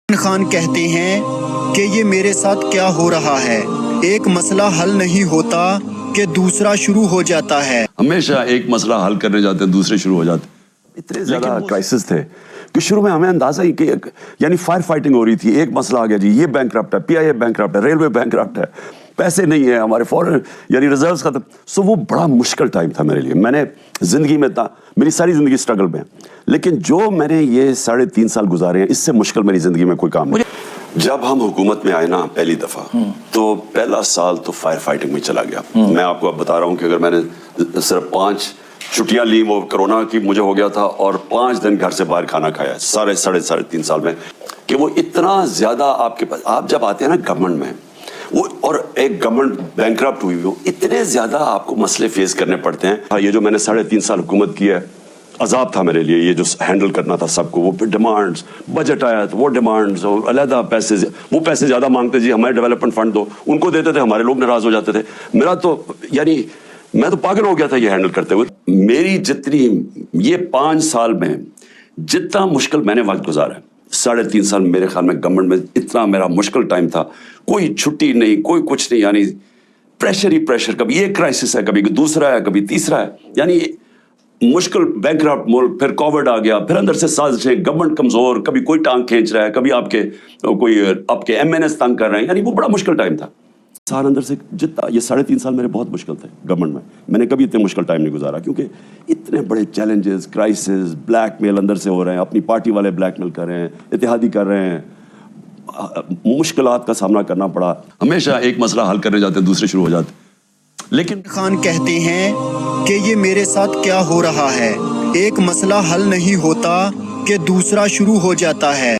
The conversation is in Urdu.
خان کہتے ہیں کہ یہ میرے ساتھ کیا ہو رہا ہے، ایک مسئلہ حل نہیں ہوتا کہ دوسرا شروع ہو جاتا ہے۔ ہمیشہ ایک مسئلہ حل کرنے جاتے ہیں دوسرے شروع ہو جاتے ہیں۔ اتنے زیادہ کرائسس تھے کہ شروع میں ہمیں اندازہ ہی کہ یعنی فائر فائٹنگ ہو رہی تھی، ایک مسئلہ آ گیا جی یہ بینکرپٹ ہے، پی آئی اے بینکرپٹ ہے، ریلوے بینکرپٹ ہے، پیسے نہیں ہیں ہمارے فورن یعنی ریزروز ختم۔ سو وہ بڑا مشکل ٹائم تھا میرے لیے۔ میں نے زندگی میں میری ساری زندگی اسٹرگل میں، لیکن جو میں نے یہ 3.5 سال گزارے ہیں اس سے مشکل میری زندگی میں کوئی کام نہیں۔ جب ہم حکومت میں آئے نا پہلی دفعہ تو پہلا سال تو فائر فائٹنگ میں چلا گیا۔ میں آپ کو اب بتا رہا ہوں کہ اگر میں نے صرف 5 چھٹیاں لی، وہ کرونا کی مجھے ہو گیا تھا، اور 5 دن گھر سے باہر کھانا کھایا سارے 3.5 سال میں، کہ وہ اتنا زیادہ آپ کے پاس، آپ جب آتے ہیں نا گورنمنٹ میں وہ، اور ایک گورنمنٹ بینکرپٹ ہوئی ہو، اتنے زیادہ آپ کو مسئلے فیس کرنے پڑتے ہیں۔ یہ جو میں نے 3.5 سال حکومت کی ہے، عذاب تھا میرے لیے یہ جو ہینڈل کرنا تھا سب کو۔ وہ ڈیمانڈز، بجٹ آیا تو وہ ڈیمانڈز، علیحدہ پیسے، وہ پیسے زیادہ مانگتے جی ہمارے ڈیولپمنٹ فنڈ دو، ان کو دیتے تھے، ہمارے لوگ ناراض ہو جاتے تھے۔ میرا تو یعنی میں تو پاگل ہو گیا تھا یہ ہینڈل کرتے ہوئے۔ میری جتنی یہ 5 سال میں جتنا مشکل میں نے وقت گزارا ہے، 3.5 سال میرے خیال میں گورنمنٹ میں اتنا میرا مشکل ٹائم تھا، کوئی چھٹی نہیں، کوئی کچھ نہیں، یعنی پریشر ہی پریشر، کبھی ایک کرائسس ہے، کبھی دوسرا ہے، کبھی تیسرا ہے، یعنی مشکل بینکرپٹ ملک، پھر کووڈ آ گیا، پھر اندر سے سازشیں، گورنمنٹ کمزور، کبھی کوئی ٹانگ کھینچ رہا ہے، کبھی آپ کے ایم این ایس تنگ کر رہے ہیں، یعنی وہ بڑا مشکل ٹائم تھا۔ سال اندر سے جتنا یہ 3.5 سال میرے بہت مشکل تھے گورنمنٹ میں نے کبھی اتنے مشکل ٹائم نہیں گزارا، کیونکہ اتنے بڑے چیلنجز، کرائسس، بلیک میل اندر سے ہو رہے ہیں، اپنی پارٹی والے بلیک میل کر رہے ہیں، اتحادی کر رہے ہیں، مشکلات کا سامنا کرنا پڑا۔ ہمیشہ ایک مسئلہ حل کرنے جاتے ہیں دوسرے شروع ہو جاتے ہیں۔ لیکن خان کہتے ہیں کہ یہ میرے ساتھ کیا ہو رہا ہے، ایک مسئلہ حل نہیں ہوتا کہ دوسرا شروع ہو جاتا ہے۔